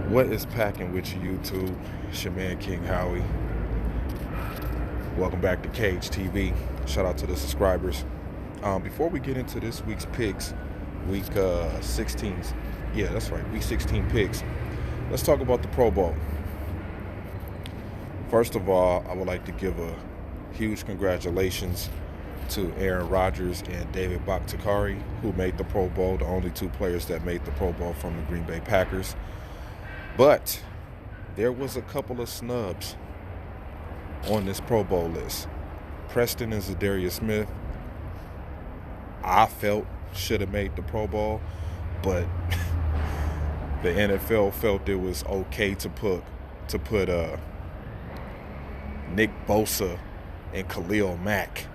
What is packing with you, YouTube? It's your man, King Howie. Welcome back to Cage TV. Shout out to the subscribers. Before we get into this week's picks, week 16, yeah, that's right, week 16 picks, let's talk about the Pro Bowl. First of all, I would like to give a huge congratulations to Aaron Rodgers and David Bakhtiari, who made the Pro Bowl, the only two players that made the Pro Bowl from the Green Bay Packers. But there was a couple of snubs on this Pro Bowl list. Preston and Zadarius Smith, I felt should have made the Pro Bowl, but the NFL felt it was okay to put Nick Bosa and Khalil Mack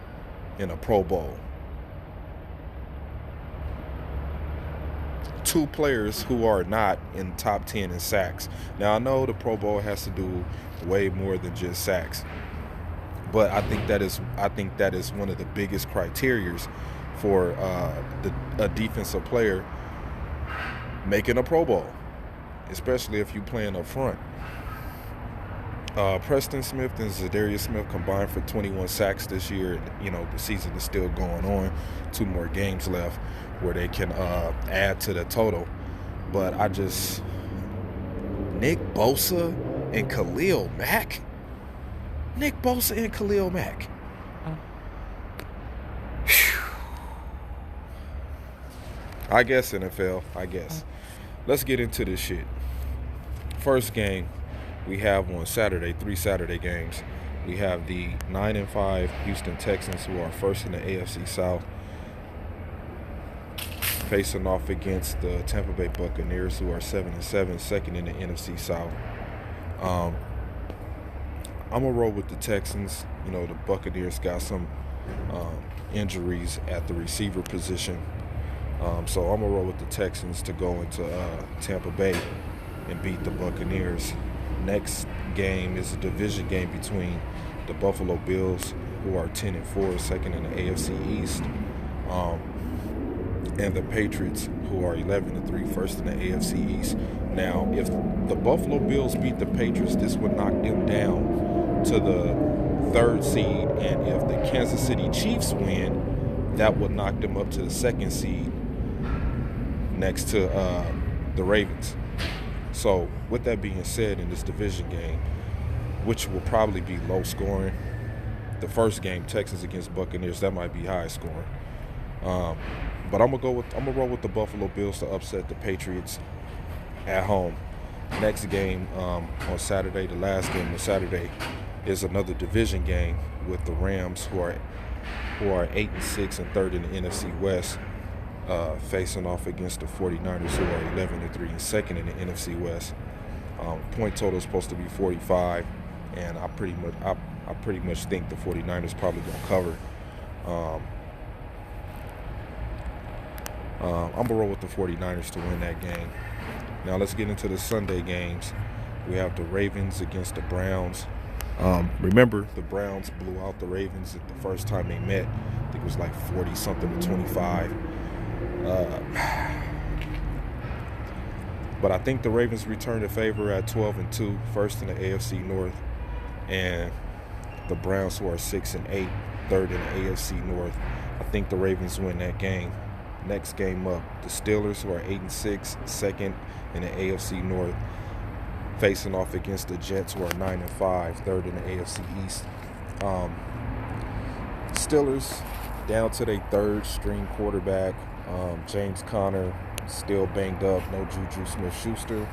in a Pro Bowl. Two players who are not in the top 10 in sacks. Now, I know the Pro Bowl has to do way more than just sacks, but I think that is one of the biggest criterias for a defensive player making a Pro Bowl, especially if you're playing up front. Preston Smith and Zadarius Smith combined for 21 sacks this year. You know, the season is still going on. 2 more games left where they can add to the total. But Nick Bosa and Khalil Mack? Nick Bosa and Khalil Mack. I guess NFL, I guess. Let's get into this shit. First game we have on Saturday, 3 Saturday games. We have the 9-5 Houston Texans, who are first in the AFC South, facing off against the Tampa Bay Buccaneers, who are 7-7, second in the NFC South. I'm gonna roll with the Texans. You know, the Buccaneers got some injuries at the receiver position, so I'm gonna roll with the Texans to go into Tampa Bay and beat the Buccaneers. Next game is a division game between the Buffalo Bills, who are 10-4, second in the AFC East, and the Patriots, who are 11-3, first in the AFC East. Now, if the Buffalo Bills beat the Patriots, this would knock them down to the 3rd seed, and if the Kansas City Chiefs win, that would knock them up to the 2nd seed next to the Ravens. So, with that being said, in this division game, which will probably be low scoring, the first game, Texans against Buccaneers, that might be high scoring. But I'm gonna roll with the Buffalo Bills to upset the Patriots at home. Next game on Saturday, the last game on Saturday, is another division game with the Rams, who are 8-6 and third in the NFC West, facing off against the 49ers, who are 11-3 and second in the NFC West. Point total is supposed to be 45, and I pretty much think the 49ers probably gonna cover. I'm gonna roll with the 49ers to win that game. Now let's get into the Sunday games. We have the Ravens against the Browns. Remember, the Browns blew out the Ravens the first time they met. I think it was like 40-something to 25. But I think the Ravens return the favor at 12-2, first in the AFC North, and the Browns, who are 6-8, third in the AFC North. I think the Ravens win that game. Next game up, the Steelers, who are 8-6, second in the AFC North, facing off against the Jets, who are 9-5, third in the AFC East. Steelers down to their 3rd string quarterback. James Conner still banged up. No Juju Smith-Schuster.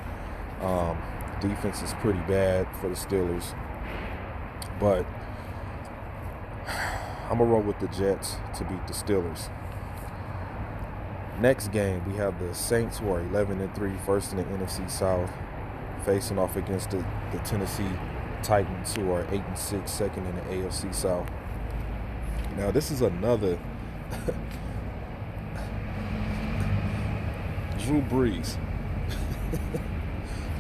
Defense is pretty bad for the Steelers, but I'm gonna roll with the Jets to beat the Steelers. Next game, we have the Saints, who are 11-3, first in the NFC South, facing off against the Tennessee Titans, who are 8-6, second in the AFC South. Now, this is another Drew Brees.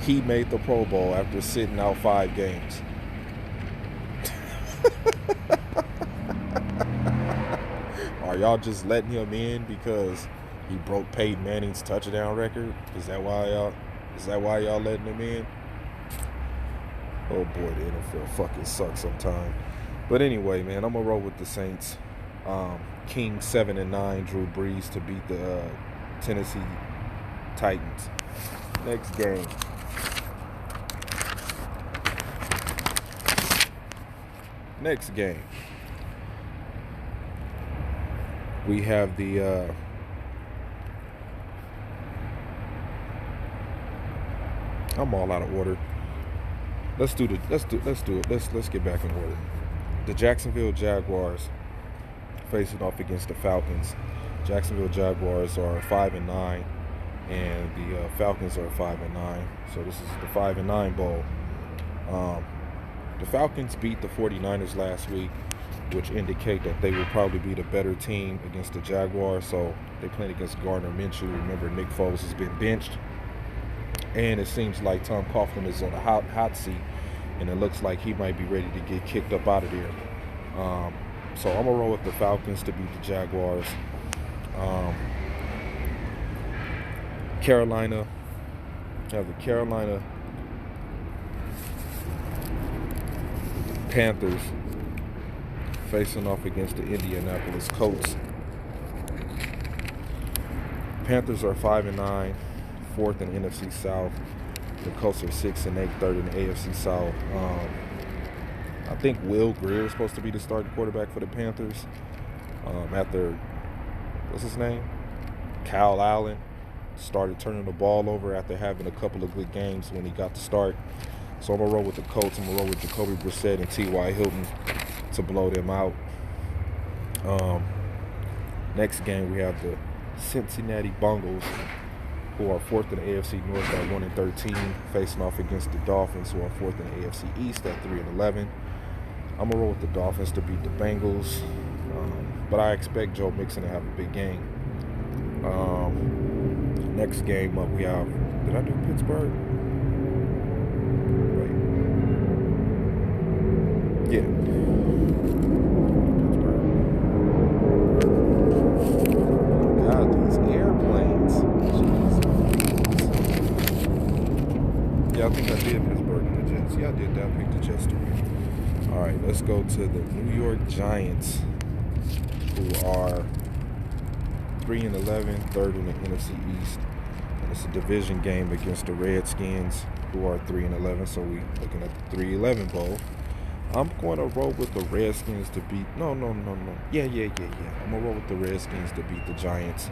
He made the Pro Bowl after sitting out 5 games. Are y'all just letting him in because he broke Peyton Manning's touchdown record? Is that why y'all? Is that why y'all letting them in? Oh boy, the NFL fucking sucks sometimes. But anyway, man, I'm gonna roll with the Saints. King 7-9, Drew Brees to beat the Tennessee Titans. Next game. We have the I'm all out of order. Let's do it. Let's get back in order. The Jacksonville Jaguars facing off against the Falcons. Jacksonville Jaguars are 5-9, and the Falcons are 5-9. So this is the 5-9 bowl. The Falcons beat the 49ers last week, which indicate that they will probably be the better team against the Jaguars. So they playing against Gardner Minshew. Remember, Nick Foles has been benched, and it seems like Tom Coughlin is on a hot seat, and it looks like he might be ready to get kicked up out of there. So I'm gonna roll with the Falcons to beat the Jaguars. Carolina, have the Carolina Panthers facing off against the Indianapolis Colts. Panthers are 5-9, fourth in the NFC South. The Colts are 6-8, third in the AFC South. I think Will Grier is supposed to be the starting quarterback for the Panthers. After, what's his name? Kyle Allen started turning the ball over after having a couple of good games when he got to start. So I'm going to roll with the Colts. I'm going to roll with Jacoby Brissett and T.Y. Hilton to blow them out. Next game, we have the Cincinnati Bengals, who are fourth in the AFC North at 1-13, facing off against the Dolphins, who are fourth in the AFC East at 3-11. I'm going to roll with the Dolphins to beat the Bengals, but I expect Joe Mixon to have a big game. Next game up, we have, did I do Pittsburgh? Wait. Yeah. Pittsburgh. God, these airplanes. Jeez. Yeah, I think I did Pittsburgh and the Jets. Yeah, I did that. I picked the Jets too. All right, let's go to the New York Giants, who are 3-11, third in the NFC East. And it's a division game against the Redskins, who are 3-11. So we looking at the 3-11 bowl. I'm going to roll with the Redskins to beat. No. Yeah. I'm going to roll with the Redskins to beat the Giants.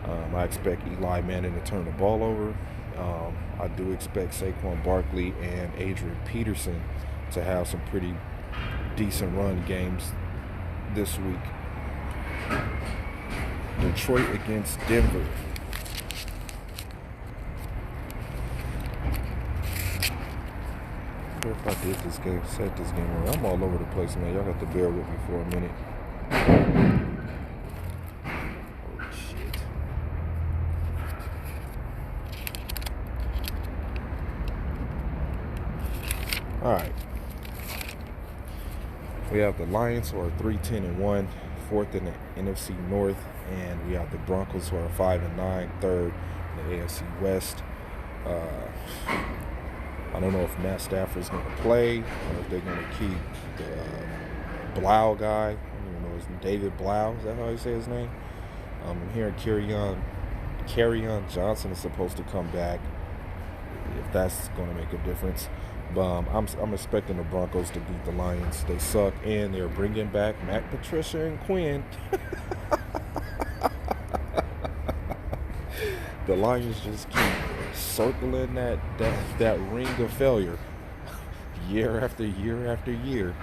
I expect Eli Manning to turn the ball over. I do expect Saquon Barkley and Adrian Peterson to have some pretty decent run games this week. Detroit against Denver. I wonder if I did this game, set this game wrong. I'm all over the place, man. Y'all have to bear with me for a minute. Oh, shit. All right. We have the Lions, who are 3-10-1, fourth in the NFC North, and we have the Broncos, who are 5-9, third in the AFC West. I don't know if Matt Stafford's going to play, or if they're going to keep the Blau guy. I don't even know his name. David Blau, is that how you say his name? I'm hearing Kerryon Johnson is supposed to come back, if that's going to make a difference. But I'm expecting the Broncos to beat the Lions. They suck, and they're bringing back Matt Patricia and Quinn. The Lions just keep circling that ring of failure year after year after year.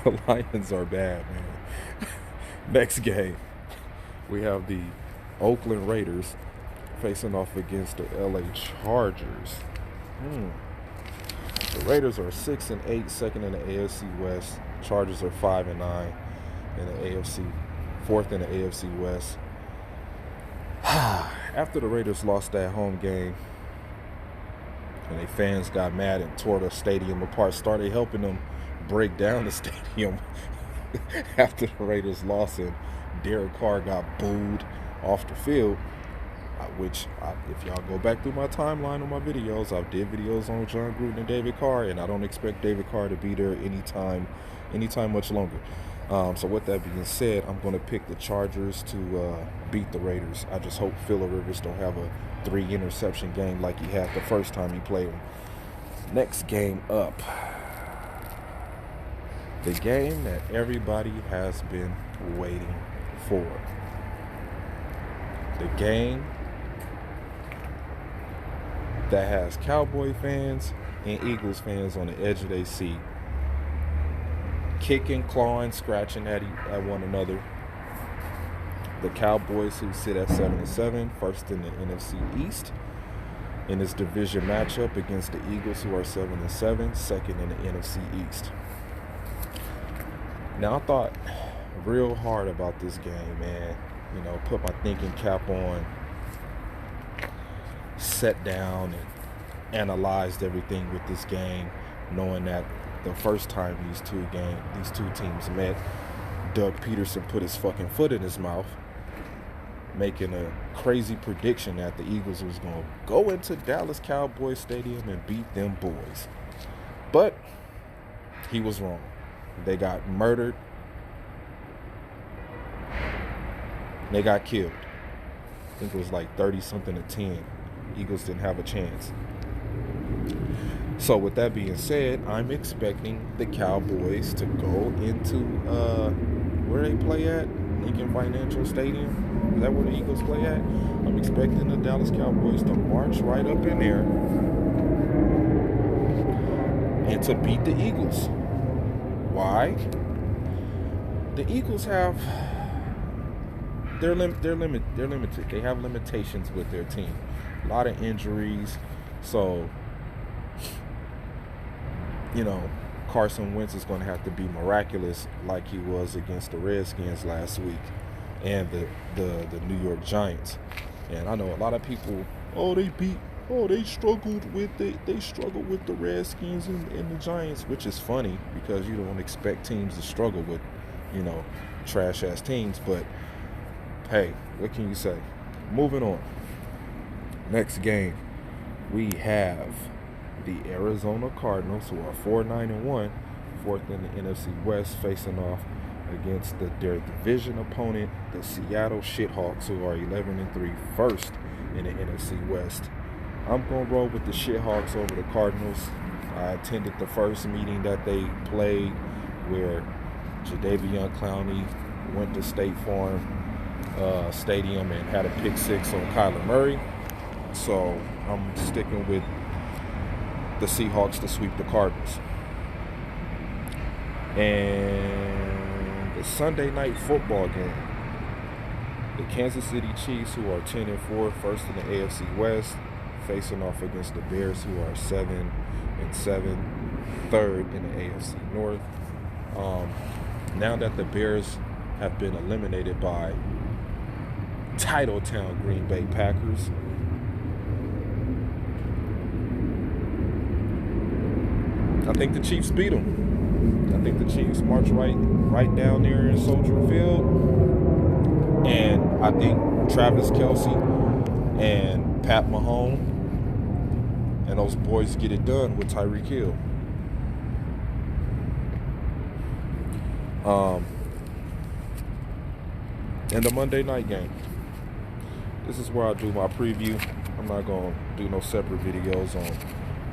The Lions are bad, man. Next game, we have the Oakland Raiders facing off against the LA Chargers. The Raiders are 6-8, second in the AFC West. Chargers are 5-9 in the AFC, fourth in the AFC West. After the Raiders lost that home game, and their fans got mad and tore the stadium apart, started helping them break down the stadium after the Raiders lost and Derek Carr got booed off the field, if y'all go back through my timeline on my videos, I've did videos on Jon Gruden and David Carr, and I don't expect David Carr to be there anytime much longer. So with that being said, I'm going to pick the Chargers to beat the Raiders. I just hope Phillip Rivers don't have a 3-interception game like he had the first time he played him. Next game up. The game that everybody has been waiting for. The game that has Cowboy fans and Eagles fans on the edge of their seat, kicking, clawing, scratching at one another. The Cowboys, who sit at 7-7, first in the NFC East, in this division matchup against the Eagles, who are 7-7, second in the NFC East. Now, I thought real hard about this game, man. You know, put my thinking cap on, sat down and analyzed everything with this game, knowing that the first time these two teams met, Doug Peterson put his fucking foot in his mouth, making a crazy prediction that the Eagles was going to go into Dallas Cowboys Stadium and beat them boys. But he was wrong. They got murdered. They got killed. I think it was like 30-something to 10. Eagles didn't have a chance. So with that being said, I'm expecting the Cowboys to go into where they play at, Lincoln Financial Stadium. Is that where the Eagles play at? I'm expecting the Dallas Cowboys to march right up in there and to beat the Eagles. Why? The Eagles have they're limited. They have limitations with their team. A lot of injuries. So, you know, Carson Wentz is going to have to be miraculous like he was against the Redskins last week and the New York Giants. And I know a lot of people, they struggled with the Redskins and the Giants, which is funny because you don't expect teams to struggle with, you know, trash ass teams. But hey, what can you say? Moving on. Next game, we have the Arizona Cardinals, who are 4-9-1, fourth in the NFC West, facing off against their division opponent, the Seattle Shithawks, who are 11-3, first in the NFC West. I'm going to roll with the Shithawks over the Cardinals. I attended the first meeting that they played where Jadeveon Clowney went to State Farm Stadium and had a pick six on Kyler Murray. So I'm sticking with the Seahawks to sweep the Cardinals. And the Sunday night football game, the Kansas City Chiefs, who are 10-4, first in the AFC West, facing off against the Bears, who are 7-7, third in the AFC North. Now that the Bears have been eliminated by Titletown Green Bay Packers, I think the Chiefs beat them. I think the Chiefs march right down there in Soldier Field. And I think Travis Kelce and Pat Mahomes and those boys get it done with Tyreek Hill. And the Monday night game. This is where I do my preview. I'm not going to do no separate videos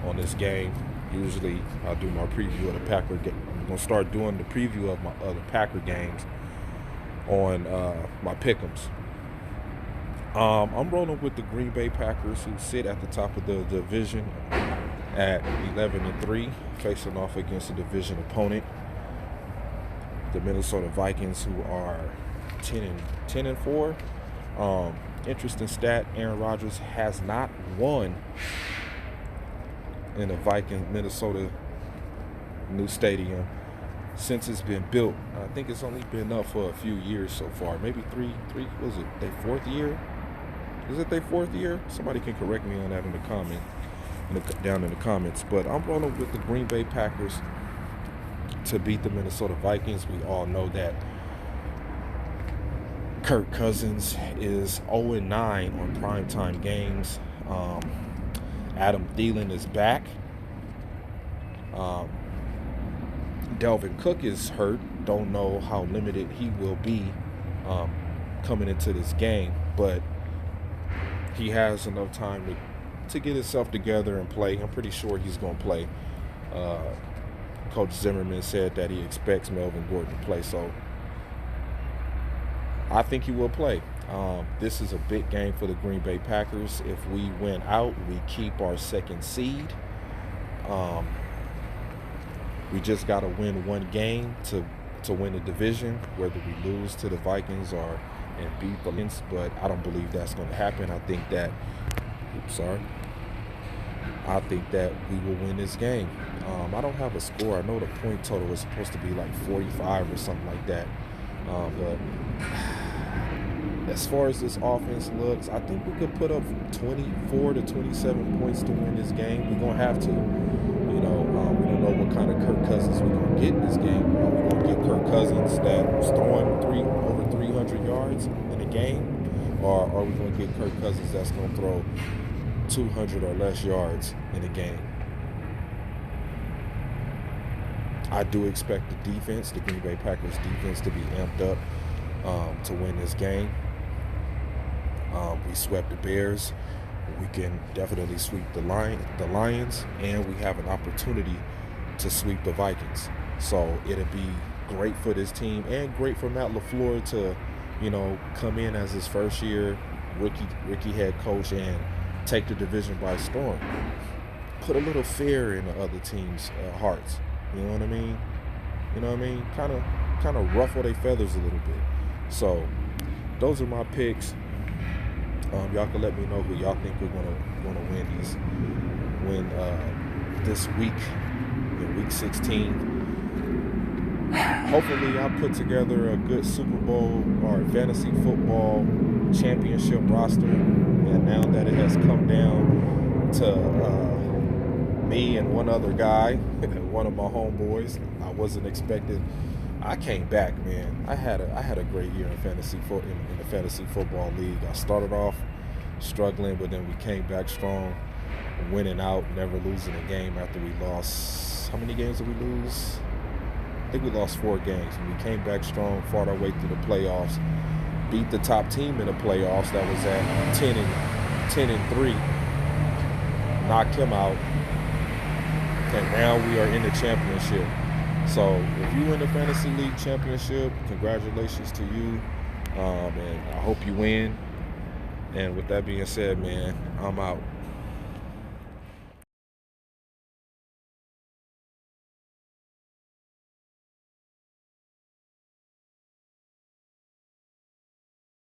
on this game. Usually I'll do my preview of the Packer game. I'm going to start doing the preview of my other Packer games on my pick'ems. I'm rolling with the Green Bay Packers, who sit at the top of the division at 11-3, facing off against a division opponent, the Minnesota Vikings, who are 10-4. Interesting stat: Aaron Rodgers has not won in the Minnesota new stadium since it's been built. I think it's only been up for a few years so far. Maybe three. Was it their fourth year? Is it their fourth year? Somebody can correct me on that in the comment, down in the comments. But I'm rolling with the Green Bay Packers to beat the Minnesota Vikings. We all know that Kirk Cousins is 0-9 on primetime games. Adam Thielen is back. Dalvin Cook is hurt. Don't know how limited he will be coming into this game, but he has enough time to get himself together and play. I'm pretty sure he's going to play. Coach Zimmerman said that he expects Melvin Gordon to play, so I think he will play. This is a big game for the Green Bay Packers. If we win out, we keep our second seed. We just got to win one game to win the division, whether we lose to the Vikings or and beat the Lions, but I don't believe that's going to happen. I think that we will win this game. I don't have a score. I know the point total is supposed to be like 45 or something like that. But as far as this offense looks, I think we could put up 24 to 27 points to win this game. We're going to have to. We don't know what kind of Kirk Cousins we're going to get in this game. Are we going to get Kirk Cousins that's throwing over 300 yards in a game? Or are we going to get Kirk Cousins that's going to throw 200 or less yards in a game? I do expect the Green Bay Packers defense, to be amped up to win this game. We swept the Bears. We can definitely sweep the Lions, and we have an opportunity to sweep the Vikings. So it'll be great for this team and great for Matt LaFleur to, come in as his first year rookie head coach and take the division by storm. Put a little fear in the other team's hearts. You know what I mean? Kind of ruffle their feathers a little bit. So those are my picks. Y'all can let me know who y'all think we're gonna win this week in week 16. Hopefully, I put together a good Super Bowl or fantasy football championship roster. And now that it has come down to me and one other guy, one of my homeboys, I wasn't expecting. I came back, man. I had a great year in the fantasy football league. I started off struggling, but then we came back strong, winning out, never losing a game after we lost. How many games did we lose? I think we lost 4 games. And we came back strong, fought our way through the playoffs, beat the top team in the playoffs that was at 10-3, knocked him out, and now we are in the championship. So if you win the Fantasy League Championship, congratulations to you, and I hope you win. And with that being said, man, I'm out.